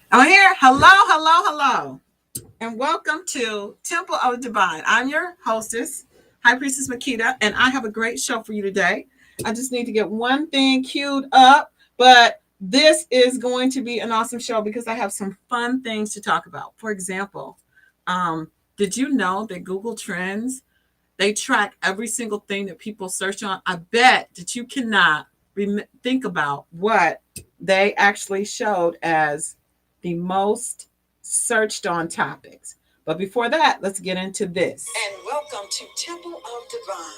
I'm here. Hello, hello, hello. And welcome to Temple of Divine. I'm your hostess, High Priestess Makita, and I have a great show for you today. I just need to get one thing queued up, but this is going to be an awesome show because I have some fun things to talk about. For example, did you know that Google Trends, they track every single thing that people search on? I bet that you cannot think about what they actually showed as the most searched on topics. But before that, let's get into this. And welcome to Temple of Divine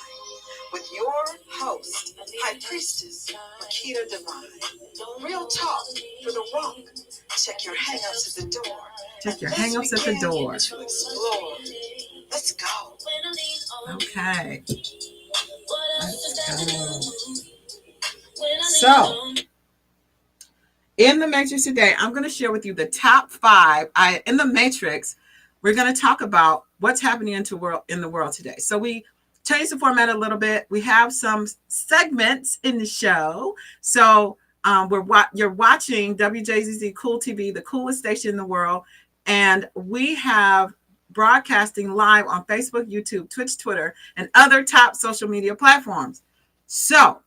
with your host, High Priestess Makita Divine. Real talk for the walk. Check your hangups at the door. Check your hangups at the door. To explore. Let's go. Okay. Let's go. So, in the Matrix today, I'm going to share with you the top five. In the Matrix, we're going to talk about what's happening in the world today. So we changed the format a little bit. We have some segments in the show. So you're watching WJZZ Cool TV, the coolest station in the world, and we have broadcasting live on Facebook, YouTube, Twitch, Twitter, and other top social media platforms. So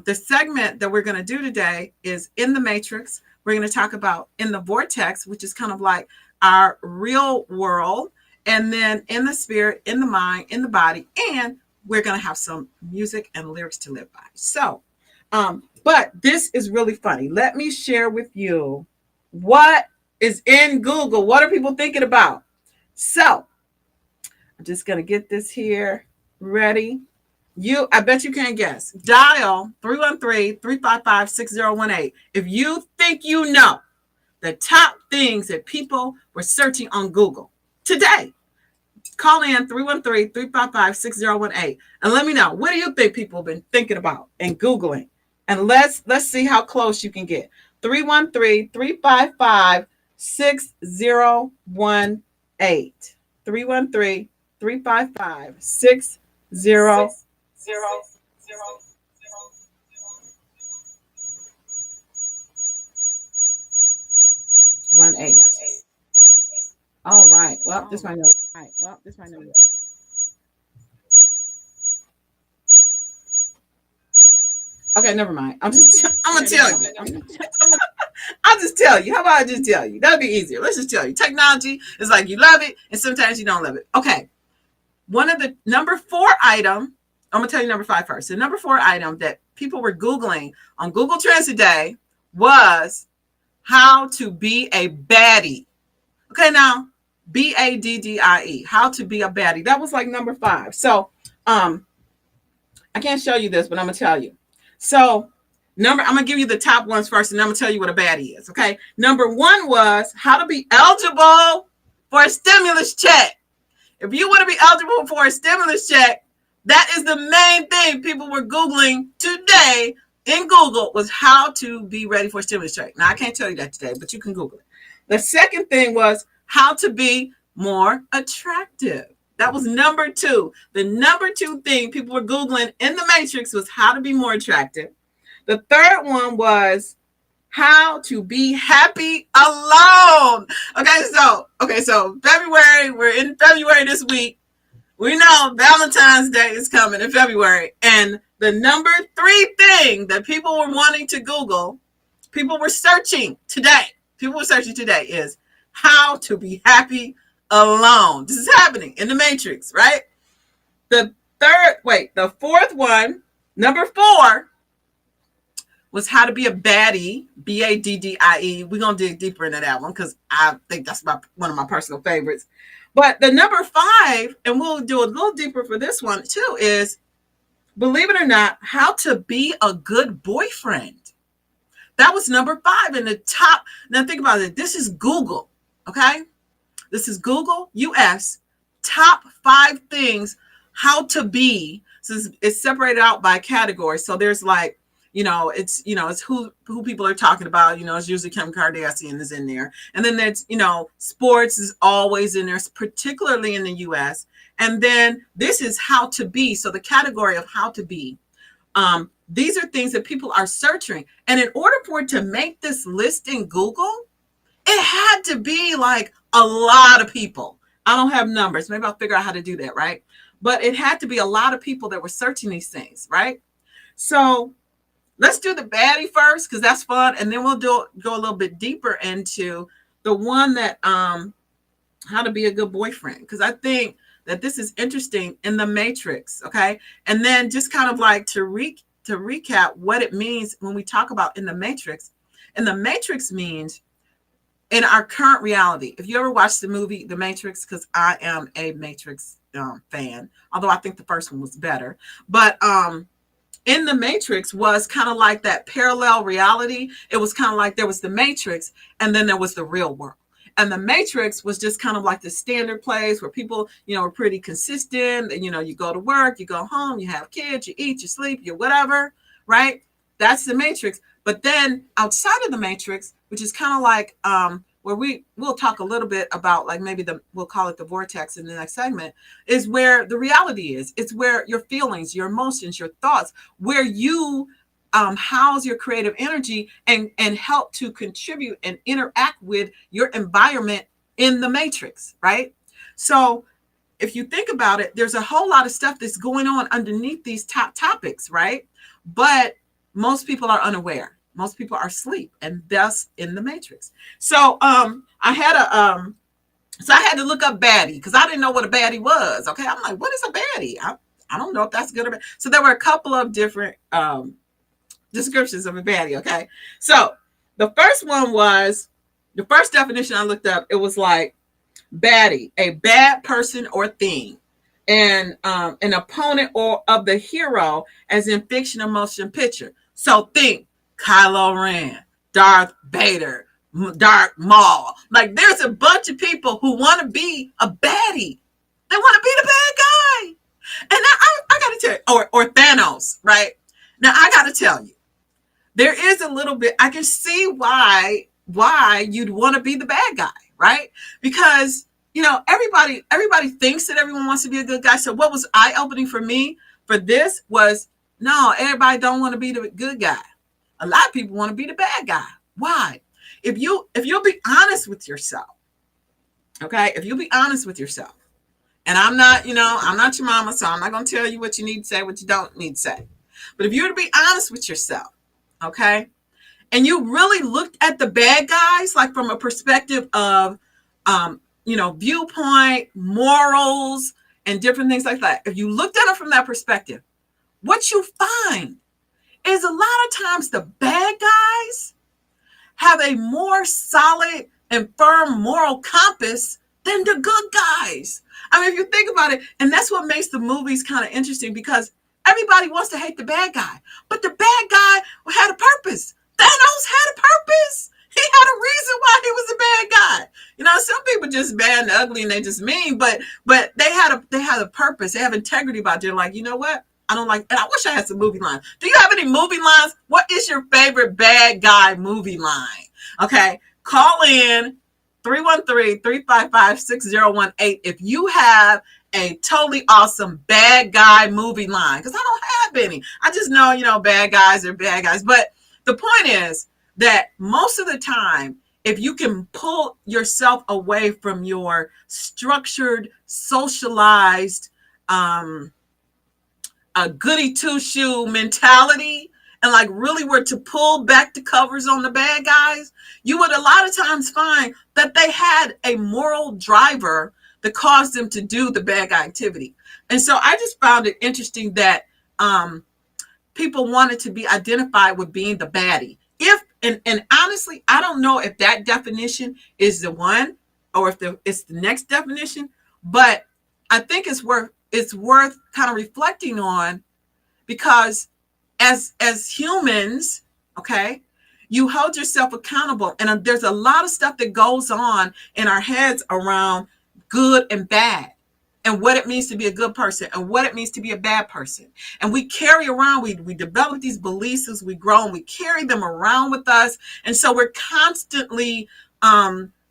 the segment that we're going to do today is In the Matrix. We're going to talk about In the Vortex, which is kind of like our real world, and then In the Spirit, In the Mind, In the Body, and we're going to have some music and lyrics to live by. So, but this is really funny. Let me share with you what is in Google. What are people thinking about? So, I'm just going to get this here ready. I bet you can't guess. Dial 313-355-6018 if you think you know the top things that people were searching on Google today. Call in 313-355-6018 and let me know, what do you think people have been thinking about and Googling? And let's see how close you can get. 313-355-6018. 313-355-6018. 1-8. All right. Well, this might know. Okay, never mind. I'm gonna tell you. I'll just tell you. How about I just tell you? That'd be easier. Let's just tell you. Technology is like you love it, and sometimes you don't love it. Okay. One of the number 4 item, I'm gonna tell you number 5 first. The number 4 item that people were Googling on Google Trends today was how to be a baddie. Okay, now Baddie, how to be a baddie. That was like number 5. So I can't show you this, but I'm gonna tell you. So I'm gonna give you the top ones first, and I'm gonna tell you what a baddie is. Okay. Number 1 was how to be eligible for a stimulus check. If you want to be eligible for a stimulus check, that is the main thing people were Googling today in Google, was how to be ready for a stimulus check. Now, I can't tell you that today, but you can Google it. The second thing was how to be more attractive. That was number 2. The number 2 thing people were Googling in the Matrix was how to be more attractive. The third one was how to be happy alone. So February, we're in February this week. We know Valentine's Day is coming in February. And the number 3 thing that people were wanting to Google, people were searching today is how to be happy alone. This is happening in the Matrix, right? The fourth one, number 4, was how to be a baddie, Baddie. We're going to dig deeper into that one because I think that's one of my personal favorites. But the number 5, and we'll do a little deeper for this one too, is, believe it or not, how to be a good boyfriend. That was number 5 in the top. Now think about it. This is Google, okay? This is Google US top 5 things how to be. So it's separated out by category. So there's like, it's who people are talking about. It's usually Kim Kardashian is in there. And then there's, sports is always in there, particularly in the US. And then this is how to be. So the category of how to be. These are things that people are searching. And in order for it to make this list in Google, It had to be like a lot of people. I don't have numbers. Maybe I'll figure out how to do that, right? But it had to be a lot of people that were searching these things, right? So let's do the baddie first because that's fun, and then we'll go a little bit deeper into the one that how to be a good boyfriend, because I think that this is interesting in the Matrix, okay? And then just kind of like to recap what it means when we talk about in the Matrix. And the Matrix means in our current reality. If you ever watched the movie The Matrix, because I am a Matrix fan, although I think the first one was better, but in the Matrix was kind of like that parallel reality. It was kind of like there was the Matrix and then there was the real world. And the Matrix was just kind of like the standard place where people, are pretty consistent. And, you go to work, you go home, you have kids, you eat, you sleep, you whatever, right? That's the Matrix. But then outside of the Matrix, which is kind of like where we'll talk a little bit about, like maybe we'll call it the vortex in the next segment, is where the reality is. It's where your feelings, your emotions, your thoughts, where you house your creative energy and help to contribute and interact with your environment in the Matrix, right? So if you think about it, there's a whole lot of stuff that's going on underneath these top topics, right? But most people are unaware. Most people are asleep and thus in the Matrix. So I had to look up baddie because I didn't know what a baddie was. Okay, I'm like, what is a baddie? I don't know if that's good or bad. So there were a couple of different descriptions of a baddie. Okay, so the first definition I looked up. It was like baddie, a bad person or thing, and an opponent or of the hero, as in fiction or motion picture. So think Kylo Ren, Darth Vader, Darth Maul. Like there's a bunch of people who want to be a baddie. They want to be the bad guy. And now I got to tell you, or Thanos, right? Now I got to tell you, there is a little bit, I can see why you'd want to be the bad guy, right? Because, everybody thinks that everyone wants to be a good guy. So what was eye-opening for me for this was, no, everybody don't want to be the good guy. A lot of people want to be the bad guy. Why? If you'll be honest with yourself, okay? If you'll be honest with yourself, and I'm not your mama, so I'm not going to tell you what you need to say, what you don't need to say. But if you were to be honest with yourself, okay, and you really looked at the bad guys, like from a perspective of, viewpoint, morals, and different things like that. If you looked at it from that perspective, what you find is a lot of times the bad guys have a more solid and firm moral compass than the good guys. I mean, if you think about it, and that's what makes the movies kind of interesting, because everybody wants to hate the bad guy, but the bad guy had a purpose. Thanos had a purpose. He had a reason why he was a bad guy. Some people just bad and ugly and they just mean, but they had a purpose. They have integrity about it. They're like, you know what? I don't like, and I wish I had some movie lines. Do you have any movie lines? What is your favorite bad guy movie line? Okay. Call in 313-355-6018 if you have a totally awesome bad guy movie line. Because I don't have any. I just know, bad guys are bad guys. But the point is that most of the time, if you can pull yourself away from your structured, socialized, a goody two-shoe mentality, and like really were to pull back the covers on the bad guys, you would a lot of times find that they had a moral driver that caused them to do the bad guy activity. And so I just found it interesting that people wanted to be identified with being the baddie. And honestly, I don't know if that definition is the one or if it's the next definition, but I think it's worth kind of reflecting on, because as humans, okay, you hold yourself accountable, and there's a lot of stuff that goes on in our heads around good and bad, and what it means to be a good person and what it means to be a bad person. And we carry around, we develop these beliefs as we grow, and we carry them around with us. And so we're constantly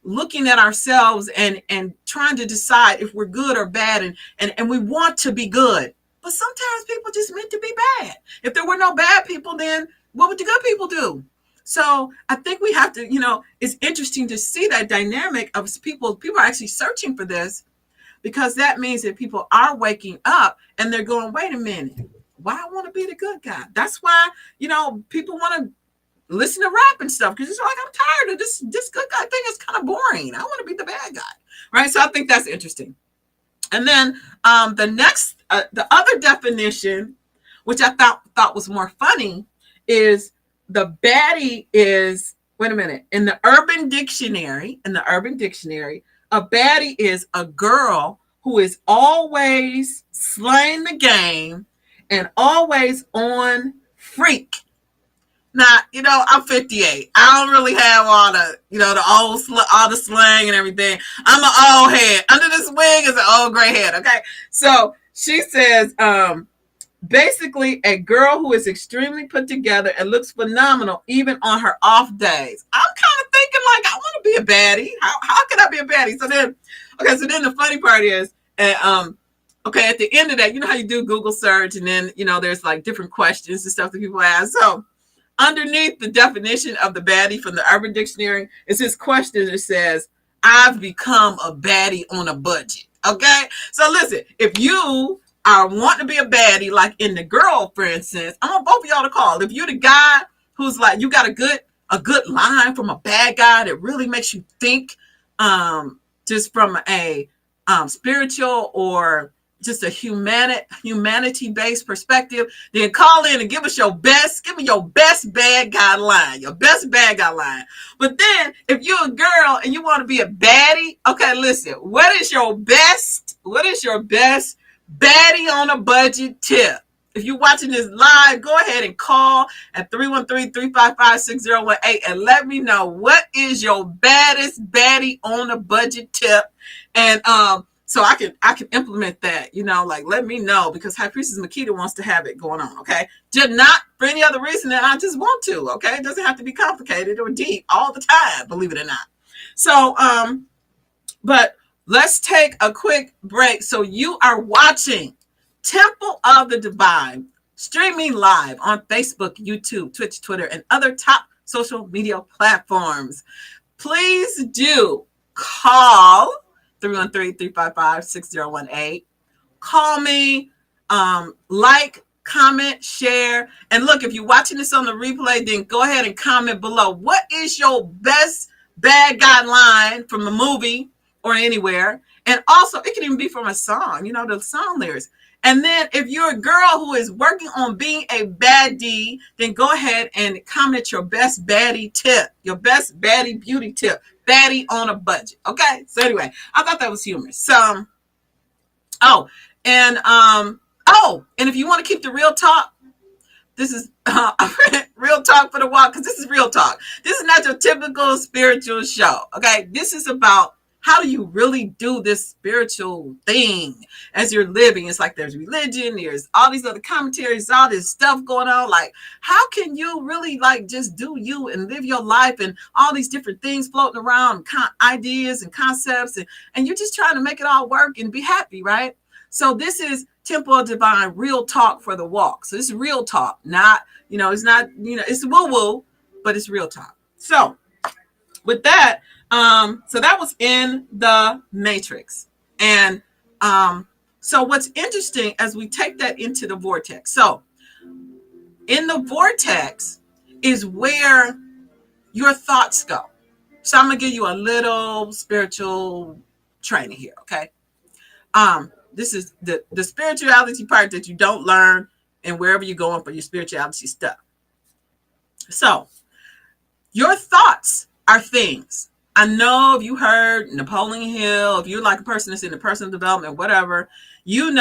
looking at ourselves and trying to decide if we're good or bad, and we want to be good. But sometimes people just meant to be bad. If there were no bad people, then what would the good people do? So I think we have to, it's interesting to see that dynamic of people. People are actually searching for this because that means that people are waking up and they're going, wait a minute, why I want to be the good guy? That's why, people want to listen to rap and stuff because it's like, I'm tired of this good guy thing. Is kind of boring. I want to be the bad guy. Right. So I think that's interesting. And then the other definition, which I thought was more funny, is the baddie is, wait a minute, in the Urban Dictionary, a baddie is a girl who is always slaying the game and always on freak. Now, I'm 58. I don't really have all the, all the slang and everything. I'm an old head. Under this wig is an old gray head. Okay. So she says, basically a girl who is extremely put together and looks phenomenal even on her off days. I'm kind of thinking like, I want to be a baddie. How can I be a baddie? So then the funny part is, okay, at the end of that, you know how you do Google search and then, there's like different questions and stuff that people ask. So underneath the definition of the baddie from the Urban Dictionary is this question that says, I've become a baddie on a budget. Okay. So listen, if you are wanting to be a baddie, like in The Girl, for instance, I want both of y'all to call. If you're the guy who's like, you got a good line from a bad guy that really makes you think, just from a spiritual or just a humanity-based perspective, then call in and give me your best bad guy line, But then if you're a girl and you want to be a baddie, okay, listen, what is your best baddie on a budget tip? If you're watching this live, go ahead and call at 313-355-6018 and let me know what is your baddest baddie on a budget tip. And so I can implement that, like let me know, because High Priestess Makita wants to have it going on, okay? Just not for any other reason than I just want to, okay? It doesn't have to be complicated or deep all the time, believe it or not. So, but let's take a quick break. So you are watching Temple of the Divine, streaming live on Facebook, YouTube, Twitch, Twitter, and other top social media platforms. Please do call 313-355-6018. Call me, like, comment, share. And look, if you're watching this on the replay, then go ahead and comment below. What is your best bad guy line from the movie or anywhere? And also, it can even be from a song, the song lyrics. And then if you're a girl who is working on being a baddie, then go ahead and comment your best baddie tip, your best baddie beauty tip, baddie on a budget. Okay. So anyway, I thought that was humorous. So, and if you want to keep the real talk, this is real talk for the walk, because this is real talk. This is not your typical spiritual show. Okay. This is about how do you really do this spiritual thing as you're living? It's like there's religion, there's all these other commentaries, all this stuff going on. Like, how can you really like just do you and live your life and all these different things floating around, ideas and concepts, and you're just trying to make it all work and be happy, right? So this is Temple of Divine, real talk for the walk. So this is real talk, not, it's not, it's woo-woo, but it's real talk. So with that, so that was in the Matrix. And so what's interesting as we take that into the vortex. So in the vortex is where your thoughts go. So I'm going to give you a little spiritual training here, okay? This is the spirituality part that you don't learn and wherever you're going for your spirituality stuff. So your thoughts are things. I know if you heard Napoleon Hill, if you're like a person that's in the personal development, whatever, you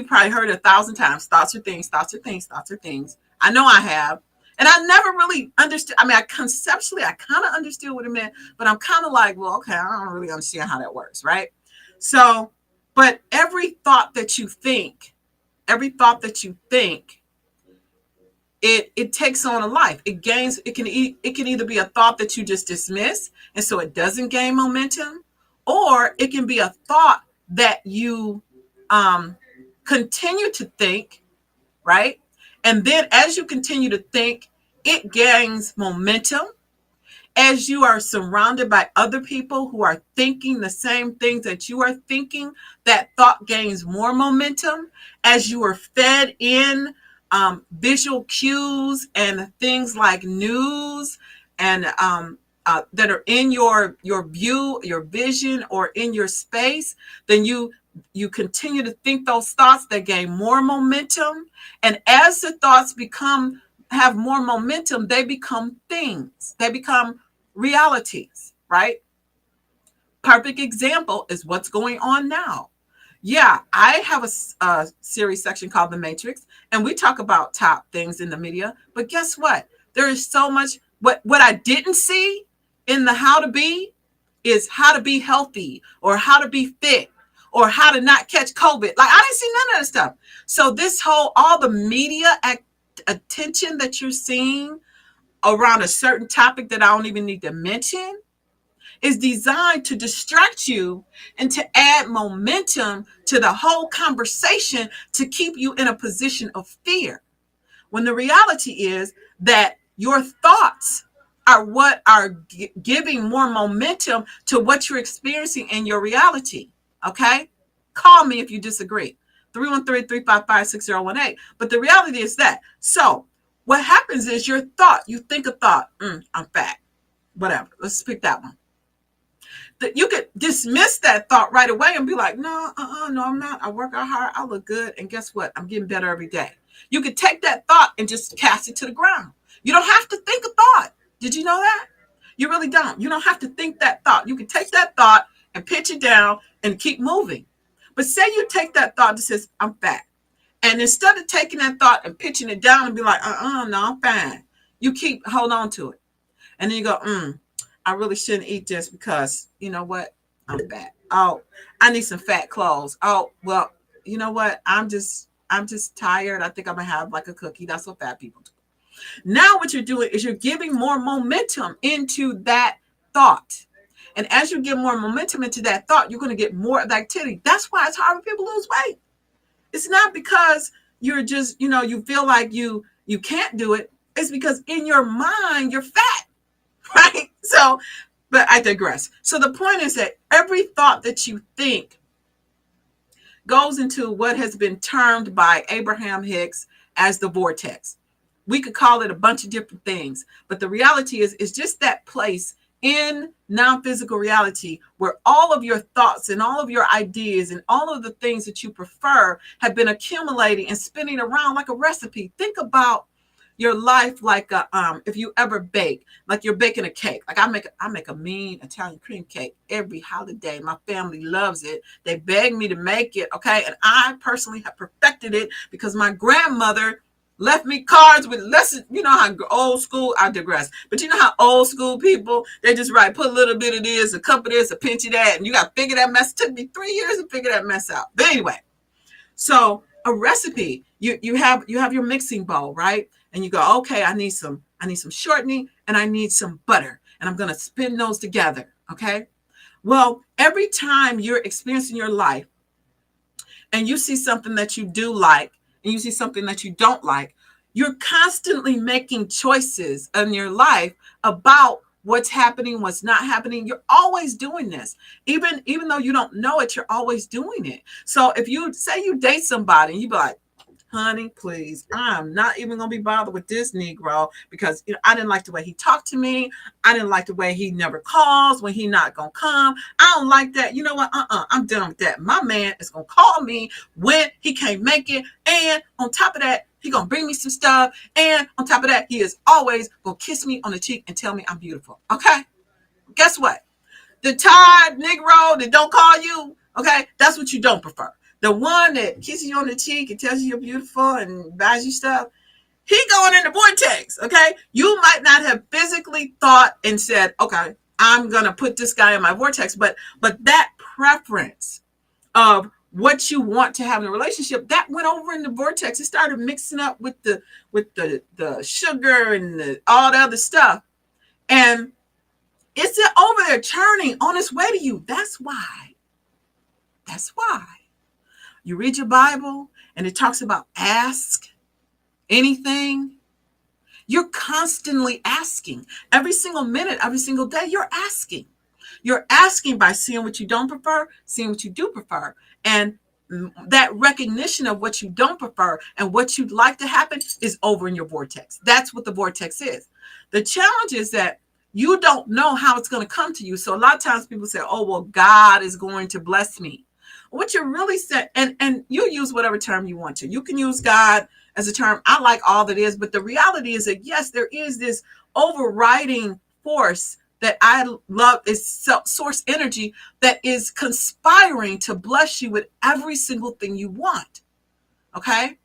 probably heard it 1,000 times. Thoughts are things, thoughts are things, thoughts are things. I know I have. And I never really understood. I mean, conceptually, I kind of understood what it meant, but I'm kind of like, well, okay, I don't really understand how that works, right? So, but every thought that you think, it takes on a life. It can either be a thought that you just dismiss, and so it doesn't gain momentum, or it can be a thought that you continue to think, right? And then as you continue to think, it gains momentum, as you are surrounded by other people who are thinking the same things that you are thinking, that thought gains more momentum. As you are fed in visual cues and things like news and that are in your view, your vision, or in your space, then you continue to think those thoughts that gain more momentum. And as the thoughts have more momentum, they become things. They become realities, right? Perfect example is what's going on now. Yeah, I have a series section called The Matrix, and we talk about top things in the media. But guess what? There is so much. What I didn't see in the how to be is how to be healthy, or how to be fit, or how to not catch COVID. Like, I didn't see none of that stuff. So this whole, all the media attention that you're seeing around a certain topic that I don't even need to mention is designed to distract you and to add momentum to the whole conversation, to keep you in a position of fear. When the reality is that your thoughts are what are giving more momentum to what you're experiencing in your reality. Okay? Call me if you disagree. 313-355-6018. But the reality is that. So what happens is your thought, you think a thought, I'm fat. Whatever. Let's pick that one. That you could dismiss that thought right away and be like, no, no, I'm not. I work out hard. I look good. And guess what? I'm getting better every day. You could take that thought and just cast it to the ground. You don't have to think a thought. Did you know that? You really don't. You don't have to think that thought. You can take that thought and pitch it down and keep moving. But say you take that thought that says, I'm fat. And instead of taking that thought and pitching it down and be like, no, I'm fine. You hold on to it. And then you go, I really shouldn't eat this because, you know what? I'm fat. Oh, I need some fat clothes. Oh, well, you know what? I'm just tired. I think I'm going to have like a cookie. That's what fat people do. Now what you're doing is you're giving more momentum into that thought. And as you give more momentum into that thought, you're going to get more of the activity. That's why it's hard for people to lose weight. It's not because you're just, you feel like you can't do it. It's because in your mind, you're fat. Right? So, but I digress. So the point is that every thought that you think goes into what has been termed by Abraham Hicks as the vortex. We could call it a bunch of different things, but the reality is it's just that place in non-physical reality where all of your thoughts and all of your ideas and all of the things that you prefer have been accumulating and spinning around like a recipe. Think about your life like if you ever bake, like you're baking a cake. Like I make a mean Italian cream cake every holiday. My family loves it. They beg me to make it, okay? And I personally have perfected it because my grandmother left me cards with lessons. You know how old school, I digress, but you know how old school people, they just write, put a little bit of this, a cup of this, a pinch of that, and you got to figure that mess. It took me 3 years to figure that mess out. But anyway, so a recipe, you have your mixing bowl, right? And you go, okay, I need some shortening and I need some butter, and I'm going to spin those together. Okay. Well, every time you're experiencing your life and you see something that you do like and you see something that you don't like, you're constantly making choices in your life about what's happening, what's not happening. You're always doing this. Even though you don't know it, you're always doing it. So if you say you date somebody and you be like, honey, please, I'm not even going to be bothered with this Negro because I didn't like the way he talked to me. I didn't like the way he never calls when he not going to come. I don't like that. You know what? I'm done with that. My man is going to call me when he can't make it. And on top of that, he going to bring me some stuff. And on top of that, he is always going to kiss me on the cheek and tell me I'm beautiful. Okay? Guess what? The tired Negro that don't call you, okay, that's what you don't prefer. The one that kisses you on the cheek and tells you you're beautiful and buys you stuff, he going in the vortex, okay? You might not have physically thought and said, okay, I'm going to put this guy in my vortex, but that preference of what you want to have in a relationship, that went over in the vortex. It started mixing up with the sugar and all the other stuff. And it's over there churning on its way to you. That's why. You read your Bible and it talks about ask anything. You're constantly asking. Every single minute, every single day, you're asking. You're asking by seeing what you don't prefer, seeing what you do prefer. And that recognition of what you don't prefer and what you'd like to happen is over in your vortex. That's what the vortex is. The challenge is that you don't know how it's going to come to you. So a lot of times people say, oh, well, God is going to bless me. What you're really saying, and you use whatever term you want to. You can use God as a term. I like all that is, but the reality is that, yes, there is this overriding force that I love, is source energy that is conspiring to bless you with every single thing you want. Okay?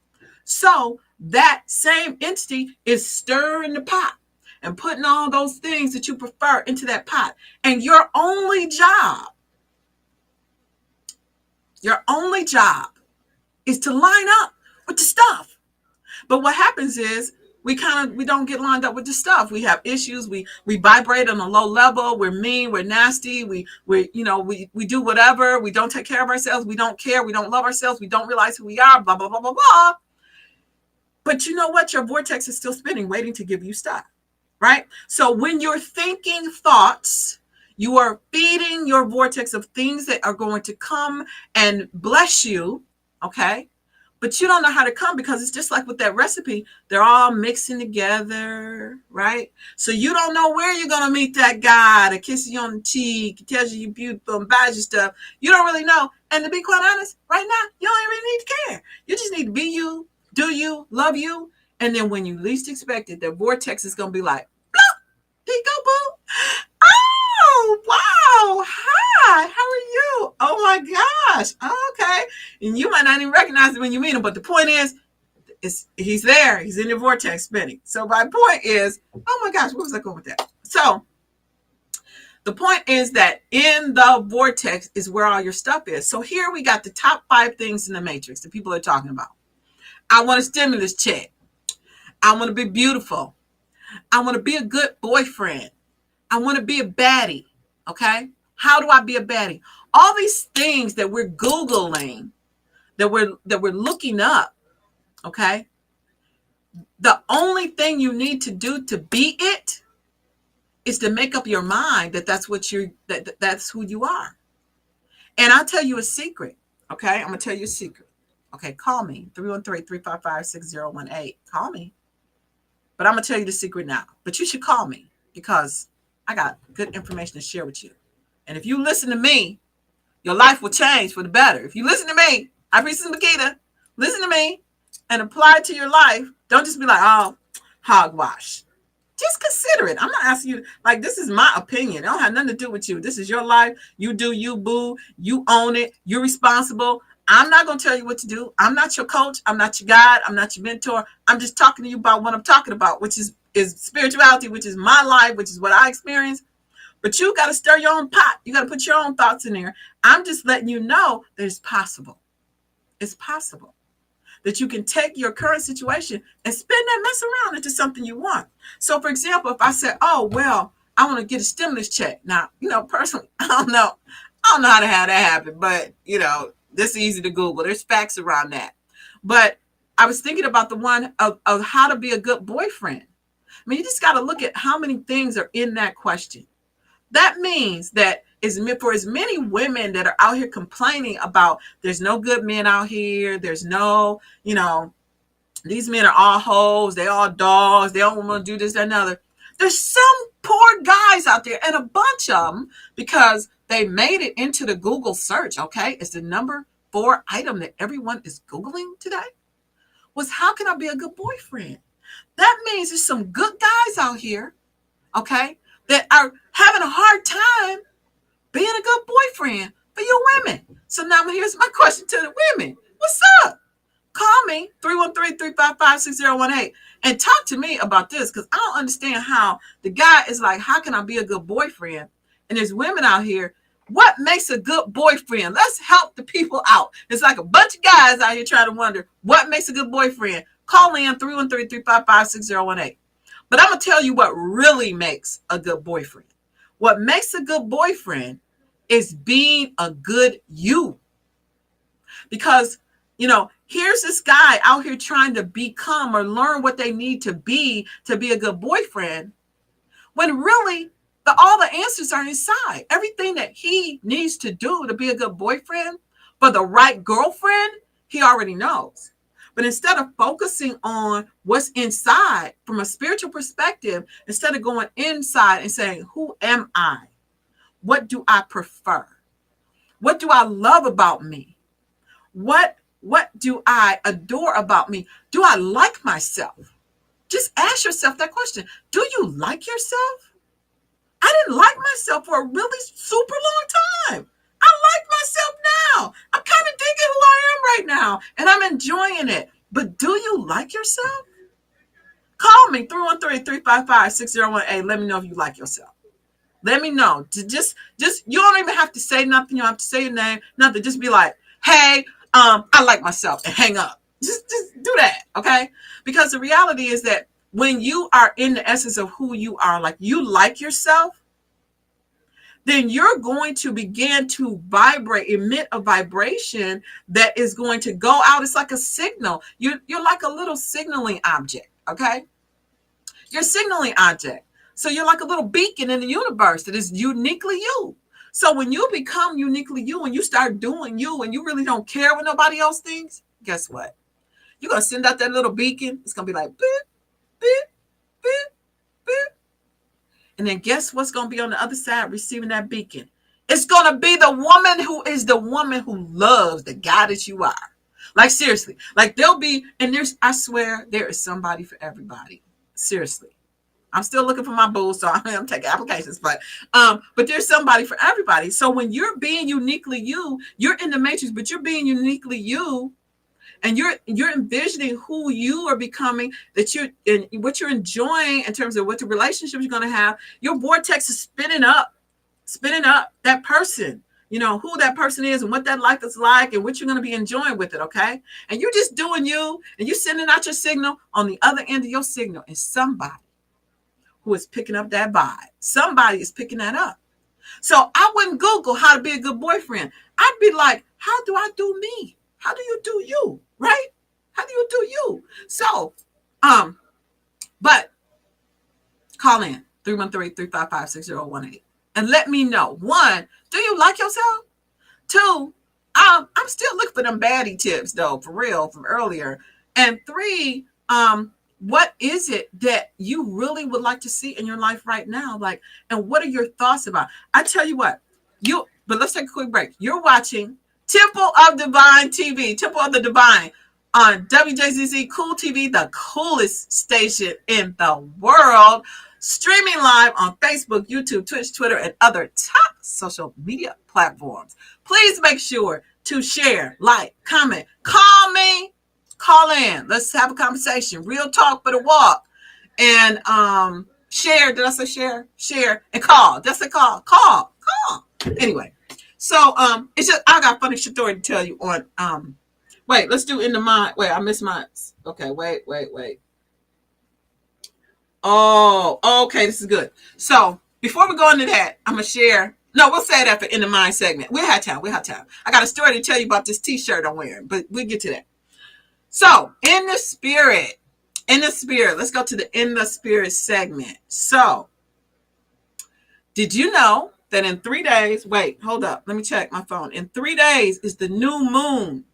So that same entity is stirring the pot and putting all those things that you prefer into that pot. And your only job is to line up with the stuff. But what happens is we don't get lined up with the stuff. We have issues. We vibrate on a low level. We're mean. We're nasty. We do whatever. We don't take care of ourselves. We don't care. We don't love ourselves. We don't realize who we are. Blah blah blah blah blah. But you know what? Your vortex is still spinning, waiting to give you stuff, right? So when you're thinking thoughts, you are feeding your vortex of things that are going to come and bless you, okay? But you don't know how to come, because it's just like with that recipe. They're all mixing together, right? So you don't know where you're going to meet that guy that kisses you on the cheek, tells you you're beautiful, and buys you stuff. You don't really know. And to be quite honest, right now, you don't even need to care. You just need to be you, do you, love you. And then when you least expect it, the vortex is going to be like, there you go, boo. Oh, wow. Hi, how are you? Oh, my gosh. Okay. And you might not even recognize it when you meet him. But the point is he's there. He's in your vortex spinning. So my point is, oh, my gosh, where was I going with that? So the point is that in the vortex is where all your stuff is. So here we got the top 5 things in the matrix that people are talking about. I want a stimulus check. I want to be beautiful. I want to be a good boyfriend. I want to be a baddie. Okay. How do I be a baddie? All these things that we're Googling, that we're looking up. Okay. The only thing you need to do to be it is to make up your mind that that's what that's who you are. And I'll tell you a secret. Okay. I'm going to tell you a secret. Okay. Call me 313-355-6018. Call me. But I'm going to tell you the secret now. But you should call me, because I got good information to share with you. And if you listen to me, your life will change for the better. If you listen to me, High Priestess Makita, listen to me and apply it to your life. Don't just be like, oh, hogwash. Just consider it. I'm not asking you, like, this is my opinion. It don't have nothing to do with you. This is your life. You do you, boo. You own it. You're responsible. I'm not going to tell you what to do. I'm not your coach. I'm not your guide. I'm not your mentor. I'm just talking to you about what I'm talking about, which is spirituality, which is my life, which is what I experience. But you got to stir your own pot. You got to put your own thoughts in there. I'm just letting you know that it's possible. It's possible that you can take your current situation and spin that mess around into something you want. So, for example, if I said, oh, well, I want to get a stimulus check. Now, personally, I don't know how to have that happen, but, this is easy to Google. There's facts around that. But I was thinking about the one of how to be a good boyfriend. I mean, you just got to look at how many things are in that question. That means that for as many women that are out here complaining about there's no good men out here, there's no, these men are all hoes, they all dogs, they don't want to do this, that, and other. There's some poor guys out there, and a bunch of them, because they made it into the Google search, okay? It's the number 4 item that everyone is Googling today, was how can I be a good boyfriend? That means there's some good guys out here, okay, that are having a hard time being a good boyfriend for you women. So now here's my question to the women. What's up? Call me 313-355-6018 and talk to me about this, because I don't understand how the guy is like, how can I be a good boyfriend? And there's women out here. What makes a good boyfriend? Let's help the people out. It's like a bunch of guys out here trying to wonder what makes a good boyfriend. Call in 313-355-6018. But I'm going to tell you what really makes a good boyfriend. What makes a good boyfriend is being a good you. Because, Here's this guy out here trying to become or learn what they need to be a good boyfriend, when really all the answers are inside. Everything that he needs to do to be a good boyfriend for the right girlfriend, he already knows. But instead of focusing on what's inside from a spiritual perspective, instead of going inside and saying, who am I? What do I prefer? What do I love about me? What do I adore about me? Do I like myself? Just ask yourself that question. Do you like yourself? I didn't like myself for a really super long time. I like myself now. I'm kind of digging who I am right now, and I'm enjoying it. But do you like yourself? Call me 313-355-6018. Let me know if you like yourself. Let me know. Just you don't even have to say nothing. You don't have to say your name, nothing. Just be like, hey, I like myself, and hang up. Just do that, okay? Because the reality is that when you are in the essence of who you are, like you like yourself, then you're going to begin to emit a vibration that is going to go out. It's like a signal. You're like a little signaling object, okay? You're a signaling object. So you're like a little beacon in the universe that is uniquely you. So when you become uniquely you and you start doing you and you really don't care what nobody else thinks, guess what? You're going to send out that little beacon. It's going to be like, beep, beep, beep, beep. And then guess what's going to be on the other side receiving that beacon? It's going to be the woman who is the woman who loves the guy that you are. Like, seriously. Like, there'll be, and I swear, there is somebody for everybody. Seriously. I'm still looking for my boo, so I'm taking applications, but there's somebody for everybody. So when you're being uniquely you, you're in the matrix, but you're being uniquely you, and you're envisioning who you are becoming, that what you're enjoying in terms of what the relationships you're going to have. Your vortex is spinning up that person, who that person is and what that life is like and what you're going to be enjoying with it. Okay. And you're just doing you, and you're sending out your signal. On the other end of your signal is somebody who is picking up that vibe. Somebody is picking that up. So I wouldn't Google how to be a good boyfriend. I'd be like, how do I do me? How do you do you? Right? How do you do you? So, but call in 313-355-6018 and let me know. 1, do you like yourself? 2, I'm still looking for them baddie tips though, for real, from earlier. And 3, what is it that you really would like to see in your life right now? Like, and what are your thoughts about? I tell you what, but let's take a quick break. You're watching Temple of Divine TV, Temple of the Divine on WJZZ Cool TV, the coolest station in the world, streaming live on Facebook, YouTube, Twitch, Twitter, and other top social media platforms. Please make sure to share, like, comment, call me. Call in. Let's have a conversation. Real talk for the walk. And share. Did I say share? Share and call. That's a call. Call. Anyway. So it's just I got a funny story to tell you on wait, let's do in the mind. Wait, I missed mine. Okay, wait. Oh, okay, this is good. So before we go into that, I'm gonna share. No, we'll say that for in the mind segment. We'll have time. I got a story to tell you about this t-shirt I'm wearing, but we'll get to that. So, in the spirit, let's go to the in the spirit segment. So, did you know that in 3 days, wait, hold up, let me check my phone. In 3 days is the new moon.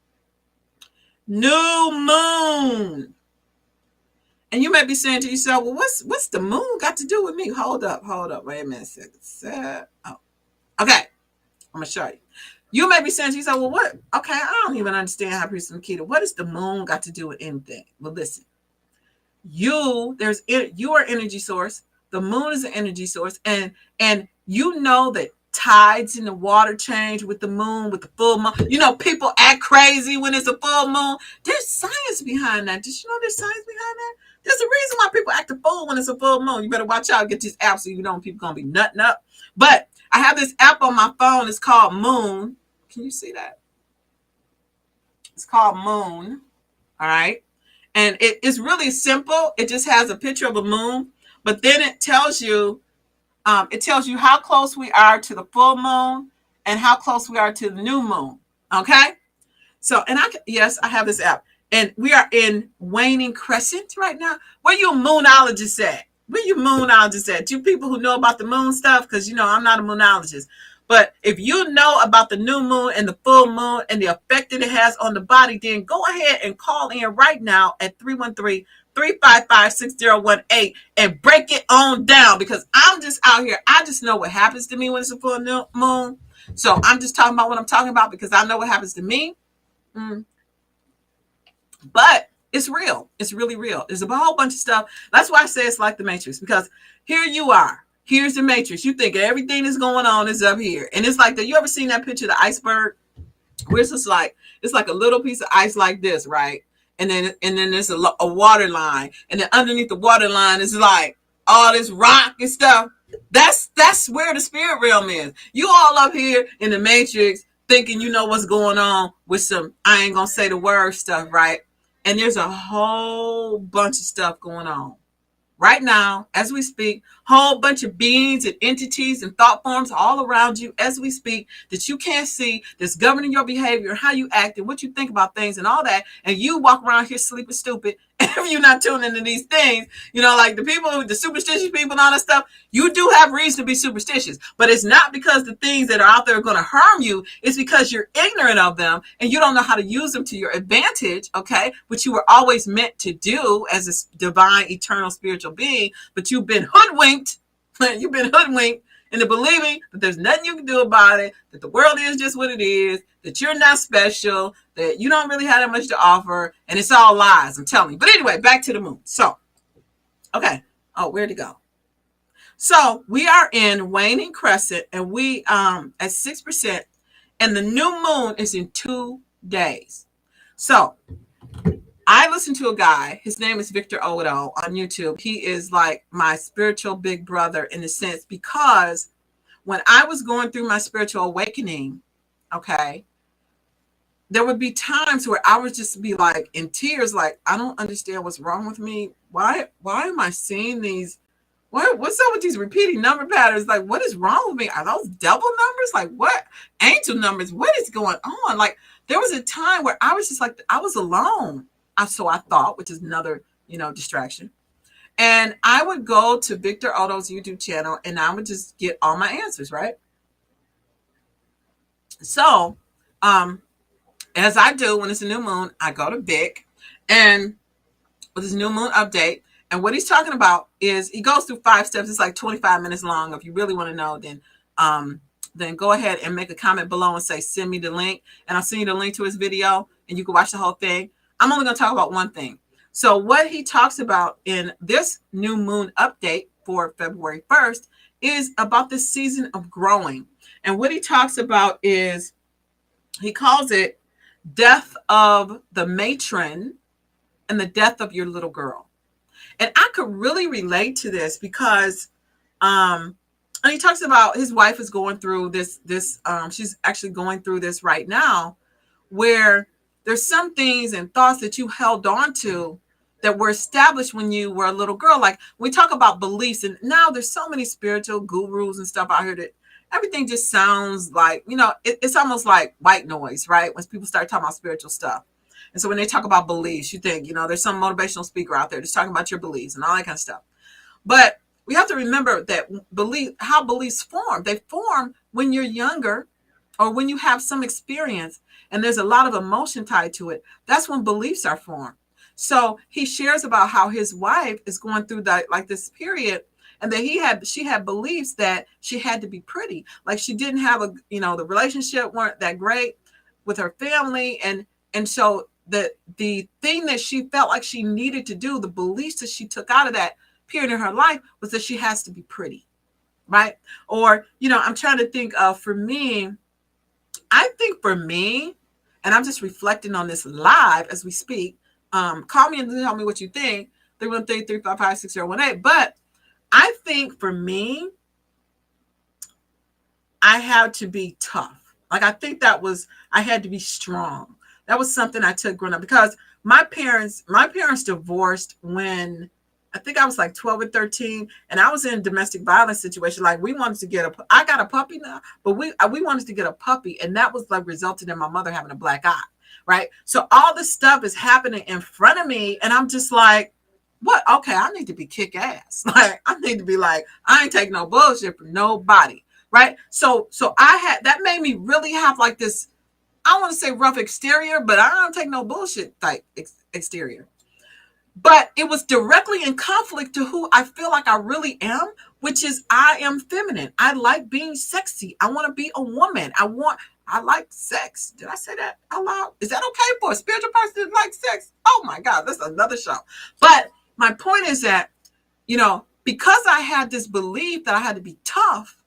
New moon. And you may be saying to yourself, well, what's the moon got to do with me? Hold up, wait a minute. Oh, okay, I'm going to show you. You may be saying to yourself, well, what? Okay, I don't even understand how Priest Makita, what does the moon got to do with anything? Well, listen, you are energy source. The moon is an energy source. And you know that tides in the water change with the moon, with the full moon. People act crazy when it's a full moon. There's science behind that. Did you know there's science behind that? There's a reason why people act a fool when it's a full moon. You better watch out. Get these apps so you know people going to be nutting up. But I have this app on my phone. It's called Moon. Can you see that? It's called Moon. All right. And it's really simple. It just has a picture of a moon. But then it tells you how close we are to the full moon and how close we are to the new moon. Okay. So, and yes, I have this app. And we are in waning crescent right now. Where you moonologists at? Where you moonologists at? You people who know about the moon stuff, because I'm not a moonologist. But if you know about the new moon and the full moon and the effect that it has on the body, then go ahead and call in right now at 313-355-6018 and break it on down, because I'm just out here. I just know what happens to me when it's a full moon. So I'm just talking about what I'm talking about because I know what happens to me. But it's real. It's really real. There's a whole bunch of stuff. That's why I say it's like the Matrix, because here you are. Here's the Matrix. You think everything that's going on is up here. And it's like that. You ever seen that picture of the iceberg? Where it's just like, it's like a little piece of ice like this, right? And then there's a water line. And then underneath the water line is like all this rock and stuff. That's where the spirit realm is. You all up here in the Matrix thinking you know what's going on with some, I ain't gonna say the word stuff, right? And there's a whole bunch of stuff going on right now as we speak. Whole bunch of beings and entities and thought forms all around you as we speak that you can't see, that's governing your behavior, how you act and what you think about things and all that. And you walk around here sleeping stupid if you're not tuning into these things. Like the people, the superstitious people and all that stuff, you do have reason to be superstitious, but it's not because the things that are out there are going to harm you. It's because you're ignorant of them and you don't know how to use them to your advantage, okay? Which you were always meant to do as a divine, eternal, spiritual being, but you've been hoodwinked. You've been hoodwinked into believing that there's nothing you can do about it, that the world is just what it is, that you're not special, that you don't really have that much to offer, and it's all lies, I'm telling you. But anyway, back to the moon. So, okay. Oh, where'd it go? So we are in waning crescent, and we at 6%, and the new moon is in 2 days. So I listened to a guy, his name is Victor Odo on YouTube. He is like my spiritual big brother in a sense, because when I was going through my spiritual awakening, okay, there would be times where I would just be like in tears, like, I don't understand what's wrong with me. Why am I seeing these? What's up with these repeating number patterns? Like, what is wrong with me? Are those double numbers? Like, what? Angel numbers? What is going on? Like, there was a time where I was just like, I was alone. So I thought, which is another, distraction. And I would go to Victor Odo's YouTube channel and I would just get all my answers, right? So, as I do when it's a new moon, I go to Vic and with his new moon update. And what he's talking about is he goes through 5 steps. It's like 25 minutes long. If you really want to know, then go ahead and make a comment below and say, send me the link. And I'll send you the link to his video and you can watch the whole thing. I'm only going to talk about one thing. So what he talks about in this new moon update for February 1st is about this season of growing. And what he talks about is, he calls it death of the matron and the death of your little girl. And I could really relate to this because, and he talks about his wife is going through this, she's actually going through this right now, where there's some things and thoughts that you held on to that were established when you were a little girl. Like we talk about beliefs, and now there's so many spiritual gurus and stuff out here that everything just sounds like, it's almost like white noise, right? When people start talking about spiritual stuff. And so when they talk about beliefs, you think, there's some motivational speaker out there just talking about your beliefs and all that kind of stuff. But we have to remember that how beliefs form. They form when you're younger or when you have some experience and there's a lot of emotion tied to it. That's when beliefs are formed. So he shares about how his wife is going through that, like this period, and that she had beliefs that she had to be pretty. Like she didn't have the relationship weren't that great with her family. And so the thing that she felt like she needed to do, the beliefs that she took out of that period in her life was that she has to be pretty. Right. Or, I'm trying to think of, for me, I think for me, and I'm just reflecting on this live as we speak. Call me and tell me what you think. 313-355-6018. But I think for me, I had to be tough. Like I think I had to be strong. That was something I took growing up because my parents divorced when I think I was like 12 or 13, and I was in a domestic violence situation. Like we wanted to I got a puppy now, but we wanted to get a puppy, and that was like resulted in my mother having a black eye. right? So all this stuff is happening in front of me, and I'm just like, what? Okay, I need to be kick ass. Like, I need to be like, I ain't taking no bullshit from nobody, right? So I had that made me really have like this. I don't want to say rough exterior, but I don't take no bullshit type exterior. But it was directly in conflict to who I feel like I really am, which is I am feminine. I like being sexy. I want to be a woman. I like sex. Did I say that out loud? Is that okay for a spiritual person that likes sex? Oh my God, that's another show. But my point is that, because I had this belief that I had to be tough,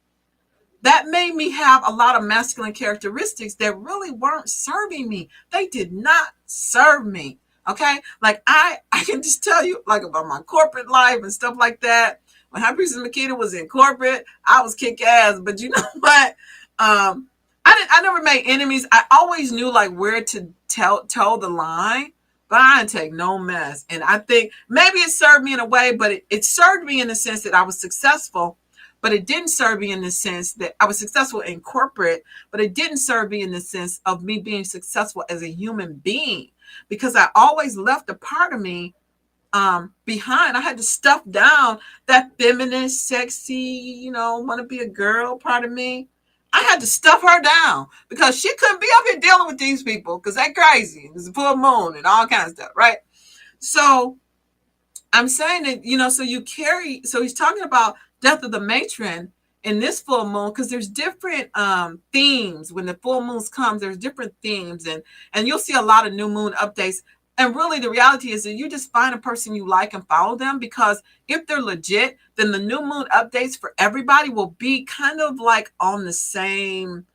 that made me have a lot of masculine characteristics that really weren't serving me. They did not serve me. Okay. Like I can just tell you like about my corporate life and stuff like that. When High Priestess Makita was in corporate, I was kick ass. But you know what? I never made enemies. I always knew like where to toe the line, but I didn't take no mess. And I think maybe it served me in a way, but it served me in the sense that I was successful, but it didn't serve me in the sense that I was successful in corporate, but it didn't serve me in the sense of me being successful as a human being, because I always left a part of me behind. I had to stuff down that feminine, sexy, want to be a girl part of me. I had to stuff her down because she couldn't be up here dealing with these people because they're crazy. It's a full moon and all kinds of stuff, right? So I'm saying that, so he's talking about death of the matron in this full moon, because there's different themes. When the full moons comes, there's different themes, and you'll see a lot of new moon updates. And really the reality is that you just find a person you like and follow them, because if they're legit, then the new moon updates for everybody will be kind of like on the same,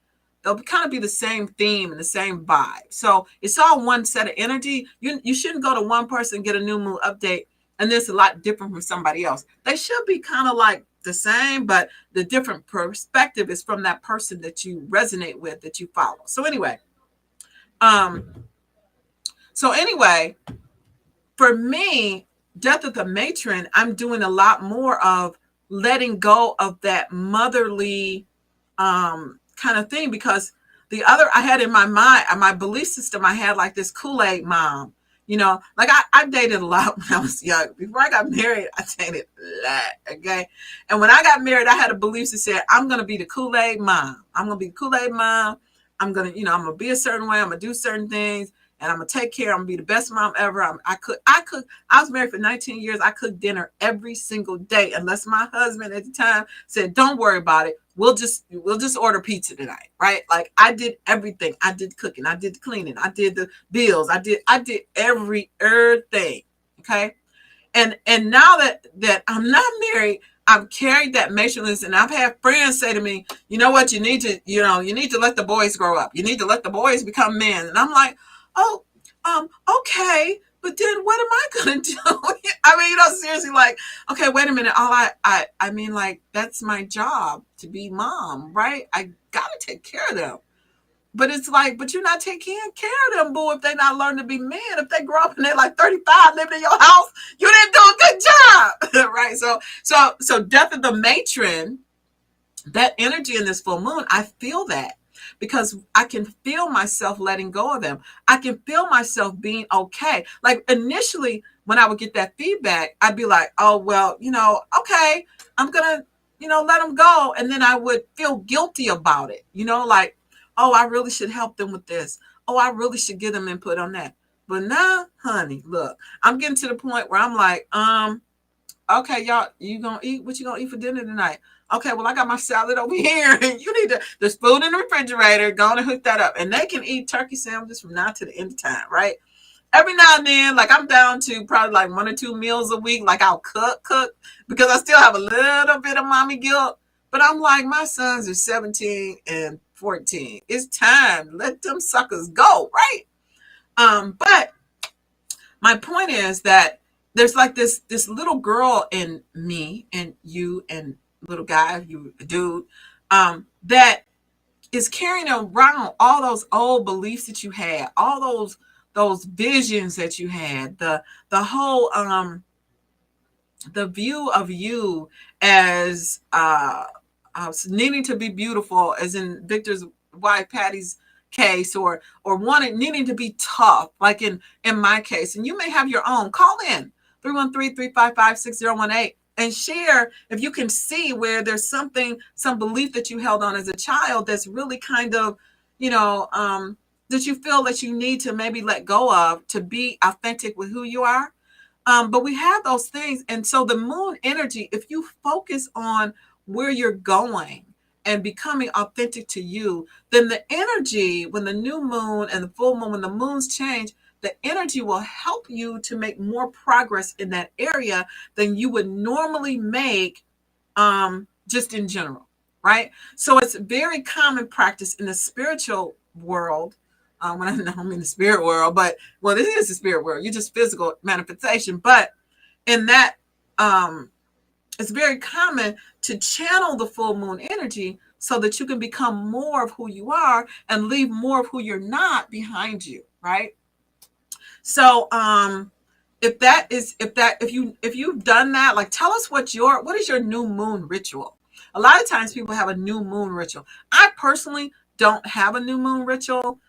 they'll kind of be the same theme and the same vibe. So it's all one set of energy. You shouldn't go to one person, get a new moon update, and it's a lot different from somebody else. They should be kind of like the same, but the different perspective is from that person that you resonate with, that you follow. So anyway, for me, death of the matron, I'm doing a lot more of letting go of that motherly kind of thing, because the other I had in my mind, my belief system, I had like this Kool-Aid mom. Like I dated a lot when I was young. Before I got married, I dated a lot. Okay. And when I got married, I had a belief that said, I'm going to be the Kool-Aid mom. I'm going to be the Kool-Aid mom. I'm going to, I'm going to be a certain way. I'm going to do certain things, and I'm going to take care. I'm going to be the best mom ever. I was married for 19 years. I cooked dinner every single day, unless my husband at the time said, don't worry about it. We'll just order pizza tonight, right? Like I did everything. I did cooking. I did the cleaning. I did the bills. I did everything. Okay. And now that I'm not married, I've carried that matronliness, and I've had friends say to me, you know what, you need to let the boys grow up. You need to let the boys become men. And I'm like, oh, okay. But then what am I going to do? I mean, seriously, like, okay, wait a minute. I mean, like, that's my job to be mom, right? I got to take care of them. But it's like, but you're not taking care of them, boo, if they not learn to be men. If they grow up and they're like 35 living in your house, you didn't do a good job, right? So death of the matron, that energy in this full moon, I feel that, because I can feel myself letting go of them. I can feel myself being okay. Like initially, when I would get that feedback, I'd be like, oh, well, okay, I'm going to, let them go. And then I would feel guilty about it, like, oh, I really should help them with this. Oh, I really should give them input on that. But now, honey, look, I'm getting to the point where I'm like, okay, y'all, you gonna eat? What you gonna eat for dinner tonight? Okay, well, I got my salad over here, and there's food in the refrigerator. Go on and hook that up. And they can eat turkey sandwiches from now to the end of time, right? Every now and then, like I'm down to probably like 1 or 2 meals a week. Like I'll cook because I still have a little bit of mommy guilt. But I'm like, my sons are 17 and 14. It's time. Let them suckers go, right? But my point is that there's like this little girl in me and you and little guy, you dude, that is carrying around all those old beliefs that you had, all those visions that you had, the whole the view of you as needing to be beautiful, as in Victor's wife Patty's case, or wanting needing to be tough, like in my case, and you may have your own, call in 313-355-6018 and share if you can see where there's something, some belief that you held on as a child that's really kind of, you know, that you feel that you need to maybe let go of to be authentic with who you are. But we have those things. And so the moon energy, if you focus on where you're going and becoming authentic to you, then the energy, when the new moon and the full moon, when the moons change, the energy will help you to make more progress in that area than you would normally make, just in general, right? So it's very common practice in the spiritual world. When I don't mean the spirit world, but well, this is the spirit world. You're just physical manifestation, but in that, it's very common to channel the full moon energy so that you can become more of who you are and leave more of who you're not behind you, right? So, if you've done that, like, tell us what is your new moon ritual? A lot of times people have a new moon ritual. I personally don't have a new moon ritual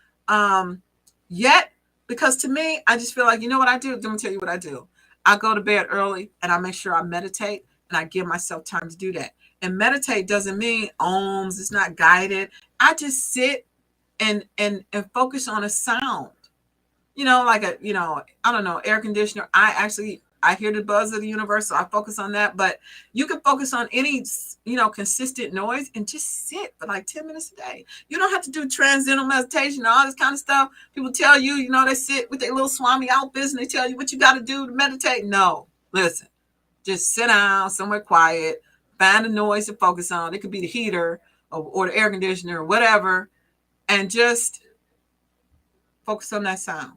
yet, because to me, I just feel like, you know what I do? Let me tell you what I do. I go to bed early and I make sure I meditate, and I give myself time to do that. And meditate doesn't mean ohms, it's not guided. I just sit and focus on a sound. Like I don't know, air conditioner. I hear the buzz of the universe, so I focus on that. But you can focus on any, consistent noise and just sit for like 10 minutes a day. You don't have to do transcendental meditation and all this kind of stuff. People tell you, they sit with their little Swami outfits and they tell you what you got to do to meditate. No, listen, just sit down somewhere quiet, find a noise to focus on. It could be the heater or the air conditioner or whatever, and just focus on that sound.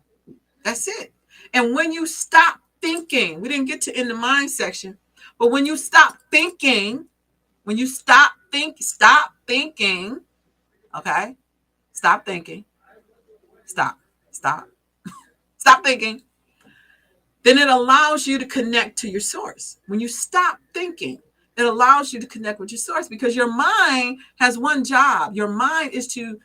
That's it. And when you stop thinking, we didn't get to in the mind section, but when you stop thinking, stop thinking, okay? Stop thinking. Stop thinking. Then it allows you to connect to your source. When you stop thinking, it allows you to connect with your source, because your mind has one job. Your mind is to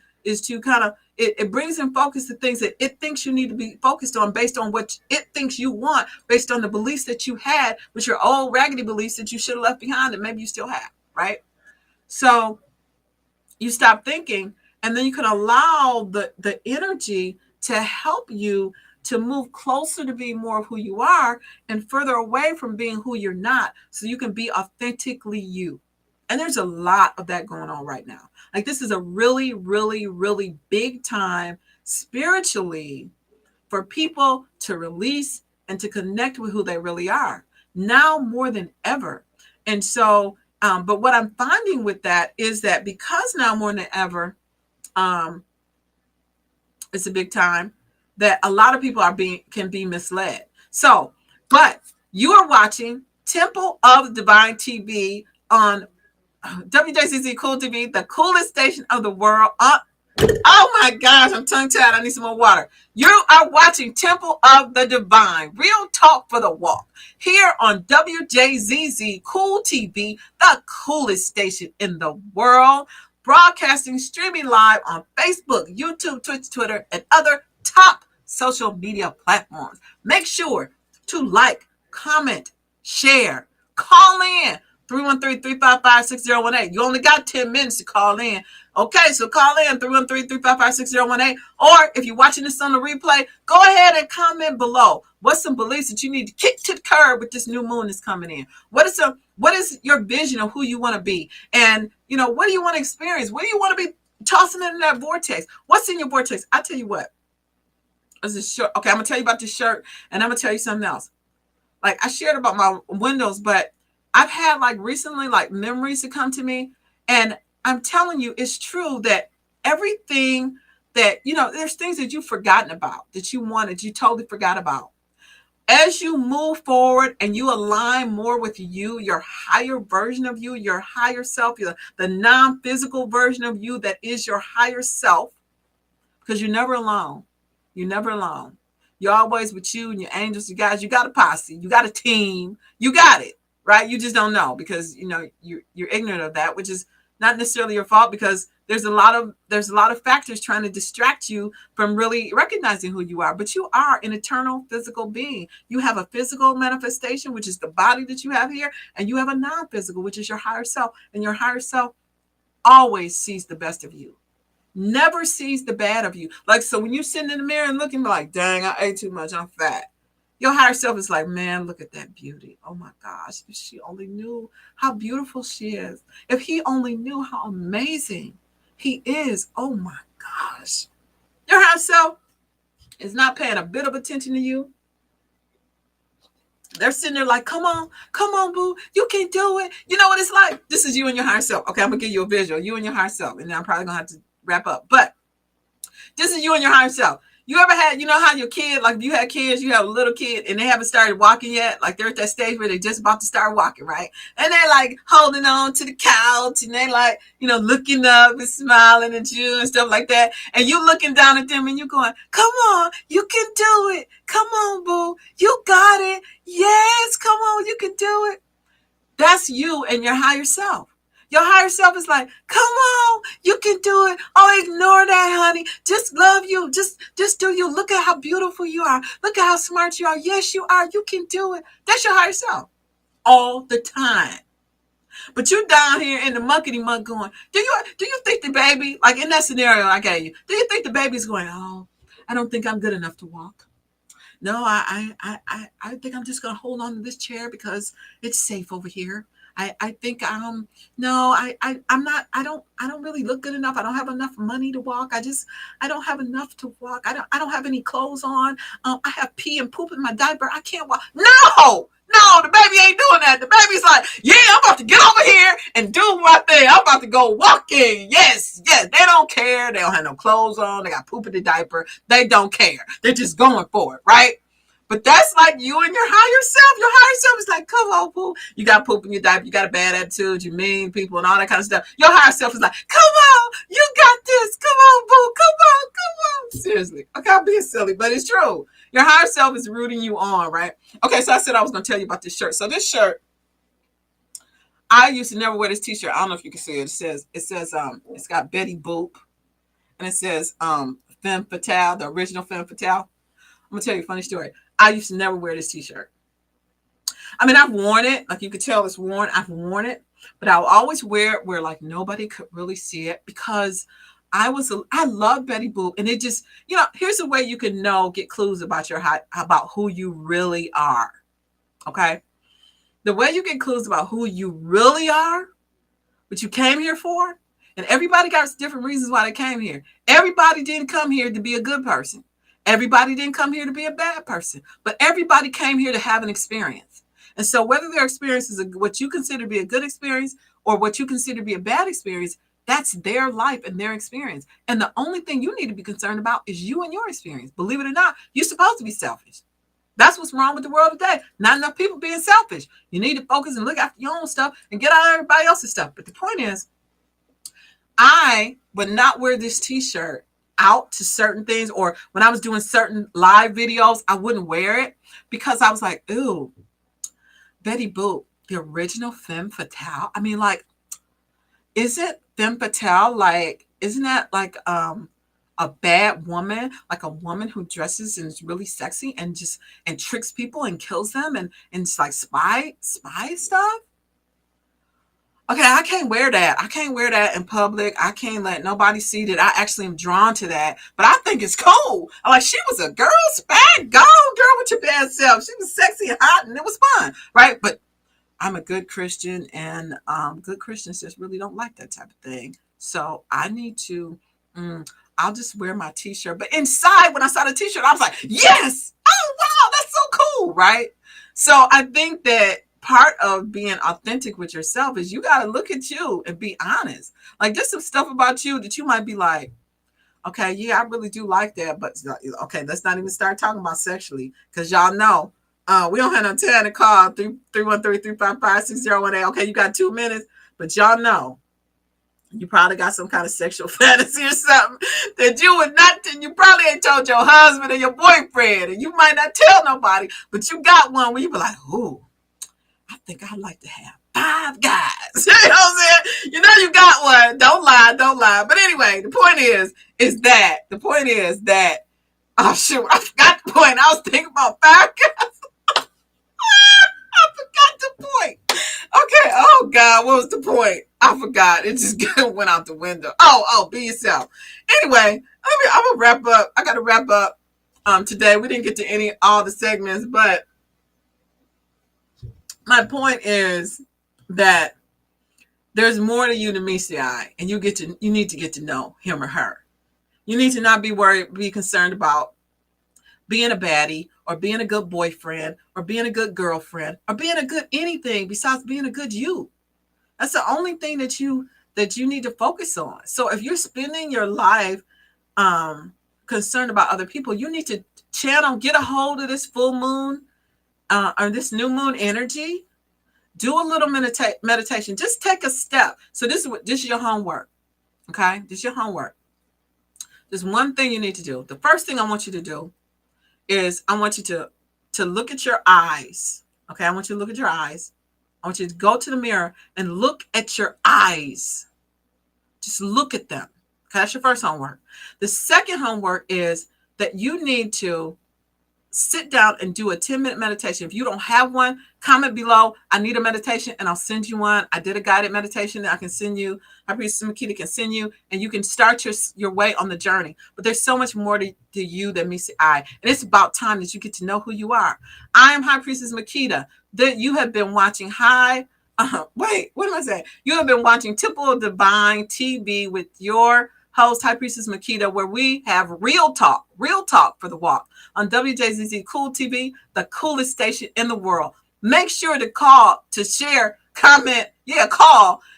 kind of, it brings in focus the things that it thinks you need to be focused on based on what it thinks you want, based on the beliefs that you had, which are old raggedy beliefs that you should have left behind and maybe you still have, right? So you stop thinking, and then you can allow the energy to help you to move closer to being more of who you are and further away from being who you're not, so you can be authentically you. And there's a lot of that going on right now. Like, this is a really, really, really big time spiritually for people to release and to connect with who they really are, now more than ever. And so, but what I'm finding with that is that because now more than ever, it's a big time, that a lot of people can be misled. So, but you are watching Temple of Divine TV on WJCC Cool TV, the coolest station of the world. Oh my gosh, I'm tongue tied. I need some more water. You are watching Temple of the Divine, real talk for the walk, here on WJZZ Cool TV, the coolest station in the world, broadcasting, streaming live on Facebook, YouTube, Twitch, Twitter, and other top social media platforms. Make sure to like, comment, share, call in 313-355-6018. You only got 10 minutes to call in. Okay, so call in 313-355-6018. Or if you're watching this on the replay, go ahead and comment below. What's some beliefs that you need to kick to the curb with this new moon that's coming in? What is your vision of who you want to be? And, what do you want to experience? What do you want to be tossing in that vortex? What's in your vortex? I'll tell you what. This is shirt. Okay, I'm going to tell you about this shirt, and I'm going to tell you something else. Like, I shared about my windows, but I've had recently memories to come to me, and I'm telling you, it's true that everything that, there's things that you've forgotten about, that you wanted, you totally forgot about. As you move forward and you align more with you, your higher version of you, your higher self, the non-physical version of you that is your higher self, because you're never alone. You're never alone. You're always with you and your angels, you guys. You got a posse. You got a team. You got it, right? You just don't know because, you're ignorant of that, which is not necessarily your fault, because There's a lot of factors trying to distract you from really recognizing who you are. But you are an eternal physical being. You have a physical manifestation, which is the body that you have here, and you have a non-physical, which is your higher self. And your higher self always sees the best of you, never sees the bad of you. Like, so when you're sitting in the mirror and looking like, dang, I ate too much, I'm fat. Your higher self is like, man, look at that beauty. Oh my gosh, if she only knew how beautiful she is. If he only knew how amazing he is. Oh my gosh. Your higher self is not paying a bit of attention to you. They're sitting there like, come on, boo. You can do it. You know what it's like? This is you and your higher self. Okay, I'm going to give you a visual. You and your higher self. And then I'm probably going to have to wrap up. But this is you and your higher self. You ever had, you know how your kid, like if you had kids, you have a little kid and they haven't started walking yet. Like they're at that stage where they're just about to start walking, right? And they're like holding on to the couch and they like, looking up and smiling at you and stuff like that. And you looking down at them and you going, come on, you can do it. Come on, boo. You got it. Yes, come on, you can do it. That's you and your higher self. Your higher self is like, come on, you can do it. Oh, ignore that, honey. Just love you. Just do you. Look at how beautiful you are. Look at how smart you are. Yes, you are. You can do it. That's your higher self all the time. But you down here in the muckety muck going, do you think the baby, like in that scenario I gave you, do you think the baby's going, oh, I don't think I'm good enough to walk. No, I think I'm just gonna hold on to this chair because it's safe over here. I think no, I'm not, I don't really look good enough. I don't have enough money to walk. I don't have enough to walk. I don't have any clothes on. I have pee and poop in my diaper. I can't walk. No, the baby ain't doing that. The baby's like, yeah, I'm about to get over here and do my thing. I'm about to go walking. Yes. They don't care. They don't have no clothes on. They got poop in the diaper. They don't care. They're just going for it, right? But that's like you and your higher self. Your higher self is like, come on, boo. You got poop in your diaper. You got a bad attitude. You mean people and all that kind of stuff. Your higher self is like, come on. You got this. Come on, boo. Come on. Seriously. Okay, I'm being silly, but it's true. Your higher self is rooting you on, right? Okay, so I said I was going to tell you about this shirt. So this shirt, I used to never wear this t-shirt. I don't know if you can see it. It's got Baddie Boop. And it says Femme Fatale, the original Femme Fatale. I'm going to tell you a funny story. I used to never wear this t-shirt. I mean, I've worn it. Like you could tell it's worn. I've worn it. But I'll always wear it where like nobody could really see it because I love Baddie Boop. And it just, here's a way you can get clues about about who you really are. Okay? The way you get clues about who you really are, what you came here for, and everybody got different reasons why they came here. Everybody didn't come here to be a good person. Everybody didn't come here to be a bad person, but everybody came here to have an experience. And so whether their experience is what you consider to be a good experience or what you consider to be a bad experience, that's their life and their experience. And the only thing you need to be concerned about is you and your experience. Believe it or not, you're supposed to be selfish. That's what's wrong with the world today. Not enough people being selfish. You need to focus and look after your own stuff and get out of everybody else's stuff. But the point is, I would not wear this t-shirt out to certain things, or when I was doing certain live videos, I wouldn't wear it because I was like, ooh, Baddie Boop, the original Femme Fatale. I mean, like, isn't Femme Fatale isn't that like a bad woman, like a woman who dresses and is really sexy and tricks people and kills them and it's like spy stuff? Okay, I can't wear that. I can't wear that in public. I can't let nobody see that I actually am drawn to that. But I think it's cool. I'm like, she was a girl, spag, girl with your bad self. She was sexy and hot, and it was fun, right? But I'm a good Christian, and good Christians just really don't like that type of thing. So I need to, I'll just wear my t-shirt. But inside, when I saw the t-shirt, I was like, yes! Oh, wow, that's so cool, right? So I think that part of being authentic with yourself is you got to look at you and be honest. Like there's some stuff about you that you might be like, okay, yeah, I really do like that. But okay, let's not even start talking about sexually because y'all know we don't have no time to call 313-355-6018. Okay, you got 2 minutes, but y'all know you probably got some kind of sexual fantasy or something that you probably ain't told your husband or your boyfriend, and you might not tell nobody, but you got one where you be like, ooh, I think I'd like to have 5 guys. You know what I'm saying? You know you got one. Don't lie, don't lie. But anyway, the point is that, oh shoot, I forgot the point. I was thinking about 5 guys. I forgot the point. Okay, oh God, what was the point? I forgot. It just went out the window. Oh, be yourself. Anyway, I'm gonna wrap up. I gotta wrap up. Today we didn't get to all the segments, but my point is that there's more to you than meets the eye, and you need to get to know him or her. You need to not be concerned about being a baddie or being a good boyfriend or being a good girlfriend or being a good anything besides being a good you. That's the only thing that you need to focus on. So if you're spending your life concerned about other people, you need to get a hold of this full moon or this new moon energy. Do a little meditation. Just take a step. So this is your homework. Okay? This is your homework. There's one thing you need to do. The first thing I want you to do is I want you to look at your eyes. Okay? I want you to look at your eyes. I want you to go to the mirror and look at your eyes. Just look at them. Okay? That's your first homework. The second homework is that you need to sit down and do a 10-minute meditation. If you don't have one, comment below. I need a meditation and I'll send you one. I did a guided meditation that I can send you. High Priestess Makita can send you, and you can start your way on the journey. But there's so much more to you than meets the eye. And it's about time that you get to know who you are. I am High Priestess Makita. That you have been watching what am I saying? You have been watching Temple of Divine TV with your host, High Priestess Makita, where we have real talk for the walk on WJZZ Cool TV, the coolest station in the world. Make sure to call, to share, comment,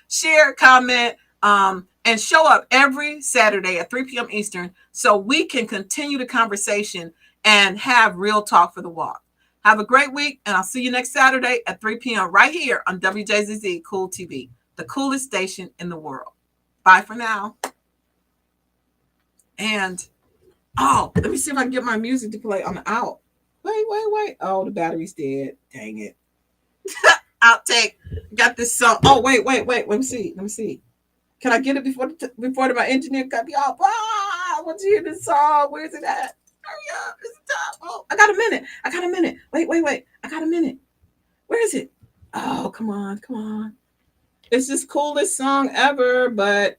share, comment, and show up every Saturday at 3 p.m. Eastern so we can continue the conversation and have real talk for the walk. Have a great week, and I'll see you next Saturday at 3 p.m. right here on WJZZ Cool TV, the coolest station in the world. Bye for now. And, let me see if I can get my music to play on the out. Wait. Oh, the battery's dead. Dang it. Outtake. Got this song. Oh, wait. Let me see. Can I get it before my engineer cut me off? I want to hear this song. Where's it at? Hurry up. It's top. Oh, I got a minute. Wait. I got a minute. Where is it? Oh, come on. It's this coolest song ever, but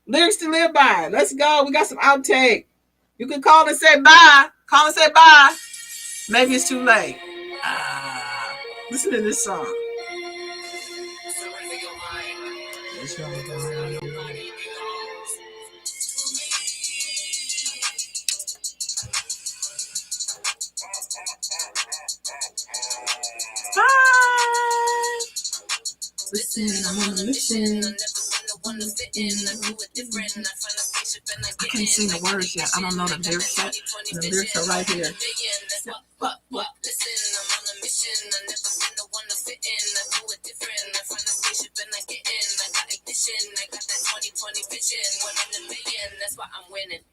lyrics to live by. Let's go. We got some outtake. You can call and say bye. Maybe it's too late. Listen to this song. Bye. Listen, I'm on a mission. I can't sing the words yet. I don't know the lyrics yet. The lyrics are right here. What? Listen, I'm on a mission. I never been the one to fit in. I do it different. I find a spaceship and I get in. I got ignition. I got that 2020 vision. 1 in a million. That's why I'm winning.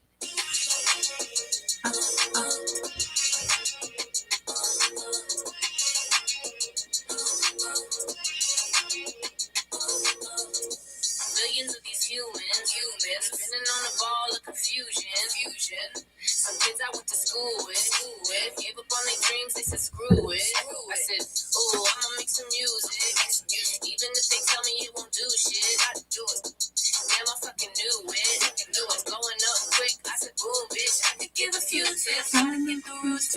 Millions of these humans spinning on a ball of confusion. Some kids I went to school with gave up on their dreams, they said screw it. I said, I'ma make some music, even if they tell me it won't